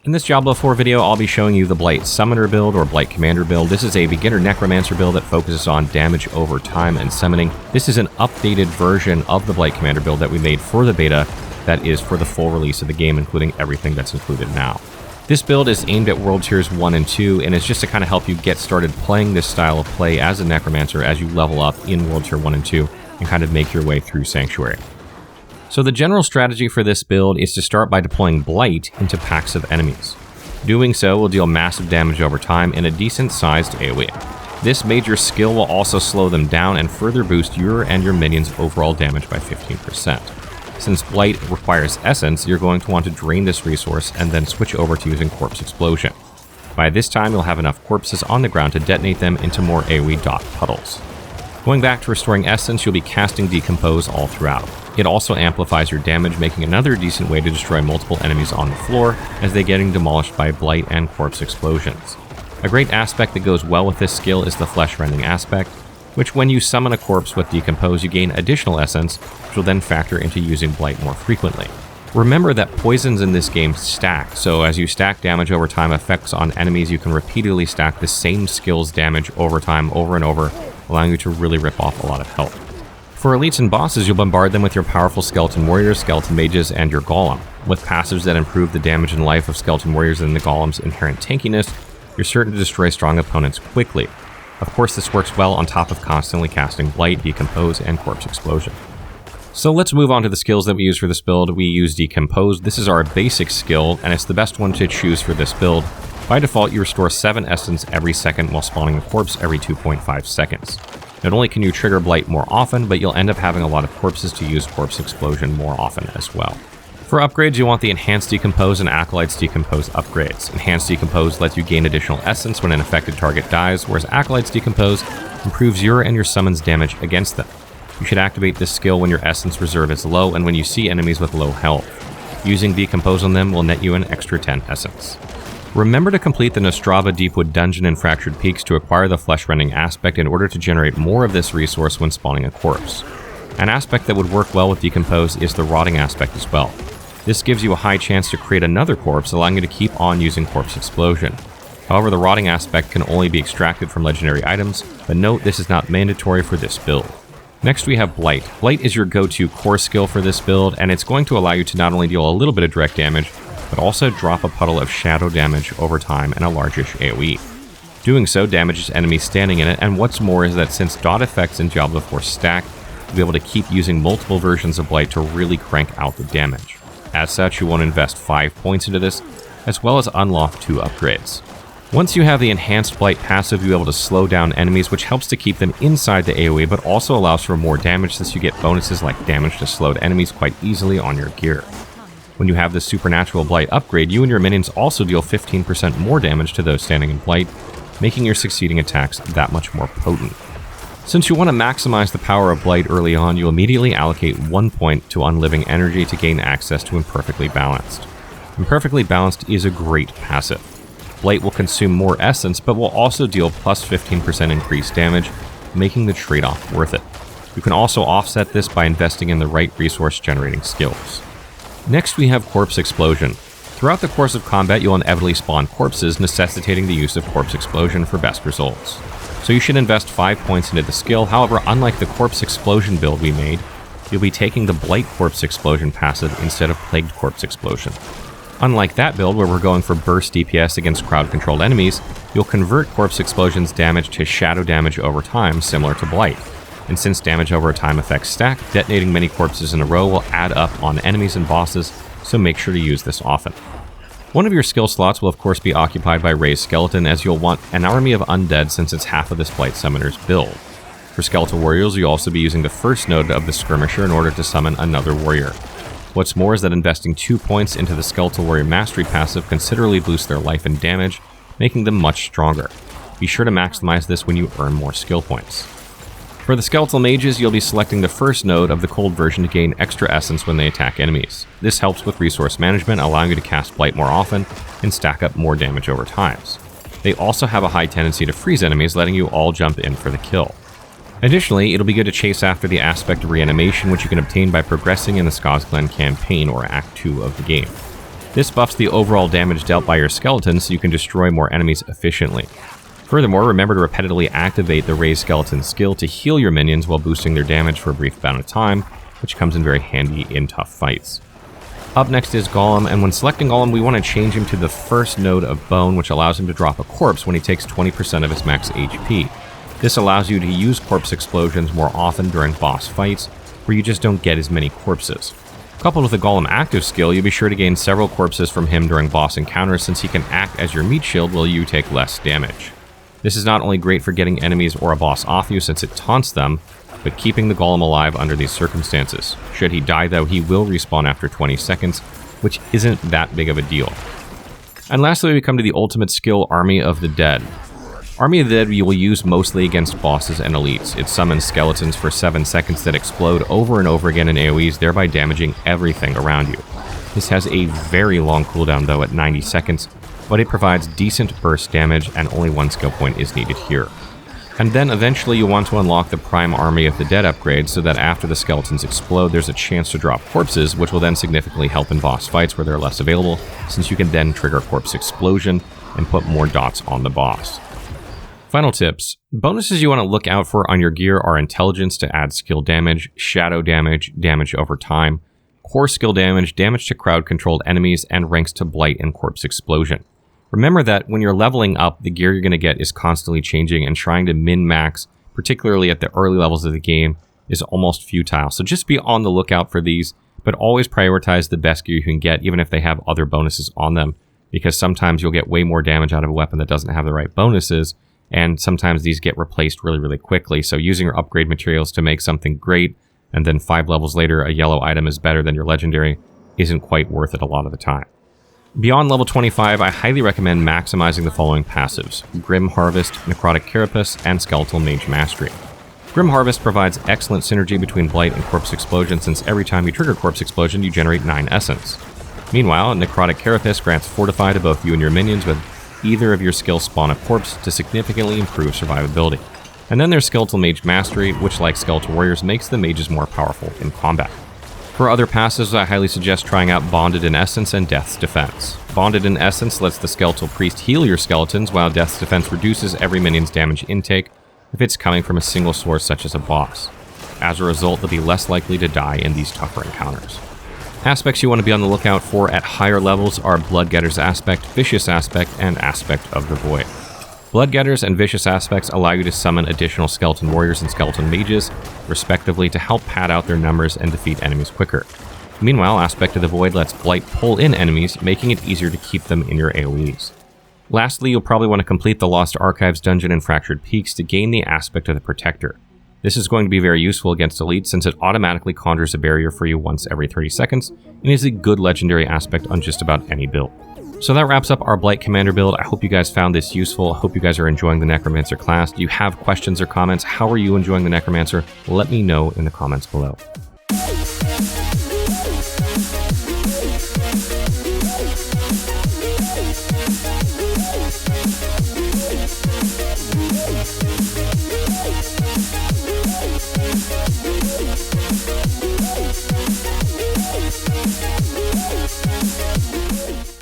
In this Diablo 4 video, I'll be showing you the Blight Summoner Build or Blight Commander Build. This is a Beginner Necromancer build that focuses on damage over time and summoning. This is an updated version of the Blight Commander build that we made for the beta that is for the full release of the game, including everything that's included now. This build is aimed at World Tiers 1 and 2, and it's just to kind of help you get started playing this style of play as a Necromancer as you level up in World Tier 1 and 2 and kind of make your way through Sanctuary. So the general strategy for this build is to start by deploying Blight into packs of enemies. Doing so will deal massive damage over time in a decent-sized AoE. This major skill will also slow them down and further boost your and your minions' overall damage by 15%. Since Blight requires Essence, you're going to want to drain this resource and then switch over to using Corpse Explosion. By this time, you'll have enough corpses on the ground to detonate them into more AoE dot puddles. Going back to restoring Essence, you'll be casting Decompose all throughout. It also amplifies your damage, making another decent way to destroy multiple enemies on the floor as they're getting demolished by Blight and Corpse Explosions. A great aspect that goes well with this skill is the Flesh-Rending aspect, which when you summon a corpse with Decompose, you gain additional essence, which will then factor into using Blight more frequently. Remember that poisons in this game stack, so as you stack damage over time effects on enemies, you can repeatedly stack the same skill's damage over time over and over, allowing you to really rip off a lot of health. For elites and bosses, you'll bombard them with your powerful skeleton warriors, skeleton mages, and your golem. With passives that improve the damage and life of skeleton warriors and the golem's inherent tankiness, you're certain to destroy strong opponents quickly. Of course, this works well on top of constantly casting Blight, Decompose, and Corpse Explosion. So let's move on to the skills that we use for this build. We use Decompose. This is our basic skill, and it's the best one to choose for this build. By default, you restore 7 essence every second while spawning a corpse every 2.5 seconds. Not only can you trigger Blight more often, but you'll end up having a lot of corpses to use Corpse Explosion more often as well. For upgrades, you want the Enhanced Decompose and Acolyte's Decompose upgrades. Enhanced Decompose lets you gain additional essence when an affected target dies, whereas Acolyte's Decompose improves your and your summon's damage against them. You should activate this skill when your essence reserve is low and when you see enemies with low health. Using Decompose on them will net you an extra 10 essence. Remember to complete the Nostrava Deepwood Dungeon in Fractured Peaks to acquire the Flesh-Rending aspect in order to generate more of this resource when spawning a corpse. An aspect that would work well with Decompose is the Rotting aspect as well. This gives you a high chance to create another corpse, allowing you to keep on using Corpse Explosion. However, the Rotting aspect can only be extracted from legendary items, but note this is not mandatory for this build. Next we have Blight. Blight is your go-to core skill for this build, and it's going to allow you to not only deal a little bit of direct damage, but also drop a puddle of shadow damage over time and a largish AoE. Doing so damages enemies standing in it, and what's more is that since dot effects in Diablo 4 stack, you'll be able to keep using multiple versions of Blight to really crank out the damage. As such, you want to invest 5 points into this, as well as unlock 2 upgrades. Once you have the Enhanced Blight passive, you'll be able to slow down enemies, which helps to keep them inside the AoE, but also allows for more damage since you get bonuses like damage to slowed enemies quite easily on your gear. When you have the Supernatural Blight upgrade, you and your minions also deal 15% more damage to those standing in Blight, making your succeeding attacks that much more potent. Since you want to maximize the power of Blight early on, you immediately allocate 1 point to Unliving Energy to gain access to Imperfectly Balanced. Imperfectly Balanced is a great passive. Blight will consume more essence, but will also deal plus 15% increased damage, making the trade-off worth it. You can also offset this by investing in the right resource generating skills. Next we have Corpse Explosion. Throughout the course of combat, you'll inevitably spawn corpses, necessitating the use of Corpse Explosion for best results. So you should invest 5 points into the skill. However, unlike the Corpse Explosion build we made, you'll be taking the Blight Corpse Explosion passive instead of Plagued Corpse Explosion. Unlike that build where we're going for burst DPS against crowd-controlled enemies, you'll convert Corpse Explosion's damage to shadow damage over time, similar to Blight. And since damage over time effects stack, detonating many corpses in a row will add up on enemies and bosses, so make sure to use this often. One of your skill slots will of course be occupied by Raised Skeleton, as you'll want an army of undead since it's half of this Blight Summoner's build. For Skeletal Warriors, you'll also be using the first node of the Skirmisher in order to summon another warrior. What's more is that investing 2 points into the Skeletal Warrior Mastery passive considerably boosts their life and damage, making them much stronger. Be sure to maximize this when you earn more skill points. For the Skeletal Mages, you'll be selecting the first node of the cold version to gain extra essence when they attack enemies. This helps with resource management, allowing you to cast Blight more often and stack up more damage over times. They also have a high tendency to freeze enemies, letting you all jump in for the kill. Additionally, it'll be good to chase after the aspect of reanimation, which you can obtain by progressing in the Skaz Glen campaign or Act 2 of the game. This buffs the overall damage dealt by your skeletons so you can destroy more enemies efficiently. Furthermore, remember to repetitively activate the Raise Skeleton skill to heal your minions while boosting their damage for a brief amount of time, which comes in very handy in tough fights. Up next is Golem, and when selecting Golem, we want to change him to the first node of Bone, which allows him to drop a corpse when he takes 20% of his max HP. This allows you to use corpse explosions more often during boss fights, where you just don't get as many corpses. Coupled with the Golem active skill, you'll be sure to gain several corpses from him during boss encounters since he can act as your meat shield while you take less damage. This is not only great for getting enemies or a boss off you since it taunts them, but keeping the Golem alive under these circumstances. Should he die though, he will respawn after 20 seconds, which isn't that big of a deal. And lastly, we come to the ultimate skill, Army of the Dead. Army of the Dead you will use mostly against bosses and elites. It summons skeletons for 7 seconds that explode over and over again in AoEs, thereby damaging everything around you. This has a very long cooldown though at 90 seconds, but it provides decent burst damage and only one skill point is needed here. And then eventually you'll want to unlock the Prime Army of the Dead upgrade so that after the skeletons explode there's a chance to drop corpses, which will then significantly help in boss fights where they're less available, since you can then trigger Corpse Explosion and put more dots on the boss. Final tips. Bonuses you want to look out for on your gear are Intelligence to add skill damage, Shadow damage, damage over time, Core skill damage, damage to crowd-controlled enemies, and ranks to Blight and Corpse Explosion. Remember that when you're leveling up, the gear you're going to get is constantly changing, and trying to min-max, particularly at the early levels of the game, is almost futile. So just be on the lookout for these, but always prioritize the best gear you can get, even if they have other bonuses on them, because sometimes you'll get way more damage out of a weapon that doesn't have the right bonuses, and sometimes these get replaced really, really quickly. So using your upgrade materials to make something great, and then 5 levels later a yellow item is better than your legendary, isn't quite worth it a lot of the time. Beyond level 25, I highly recommend maximizing the following passives: Grim Harvest, Necrotic Carapace, and Skeletal Mage Mastery. Grim Harvest provides excellent synergy between Blight and Corpse Explosion, since every time you trigger Corpse Explosion you generate 9 essence. Meanwhile, Necrotic Carapace grants Fortify to both you and your minions with either of your skills spawn a corpse to significantly improve survivability. And then there's Skeletal Mage Mastery, which like Skeletal Warriors makes the mages more powerful in combat. For other passives, I highly suggest trying out Bonded in Essence and Death's Defense. Bonded in Essence lets the Skeletal Priest heal your skeletons, while Death's Defense reduces every minion's damage intake if it's coming from a single source such as a boss. As a result, they'll be less likely to die in these tougher encounters. Aspects you want to be on the lookout for at higher levels are Bloodgetter's Aspect, Vicious Aspect, and Aspect of the Void. Bloodgetters and Vicious Aspects allow you to summon additional Skeleton Warriors and Skeleton Mages, respectively, to help pad out their numbers and defeat enemies quicker. Meanwhile, Aspect of the Void lets Blight pull in enemies, making it easier to keep them in your AoEs. Lastly, you'll probably want to complete the Lost Archives dungeon in Fractured Peaks to gain the Aspect of the Protector. This is going to be very useful against elites since it automatically conjures a barrier for you once every 30 seconds, and is a good legendary aspect on just about any build. So that wraps up our Blight Commander build. I hope you guys found this useful. I hope you guys are enjoying the Necromancer class. Do you have questions or comments? How are you enjoying the Necromancer? Let me know in the comments below.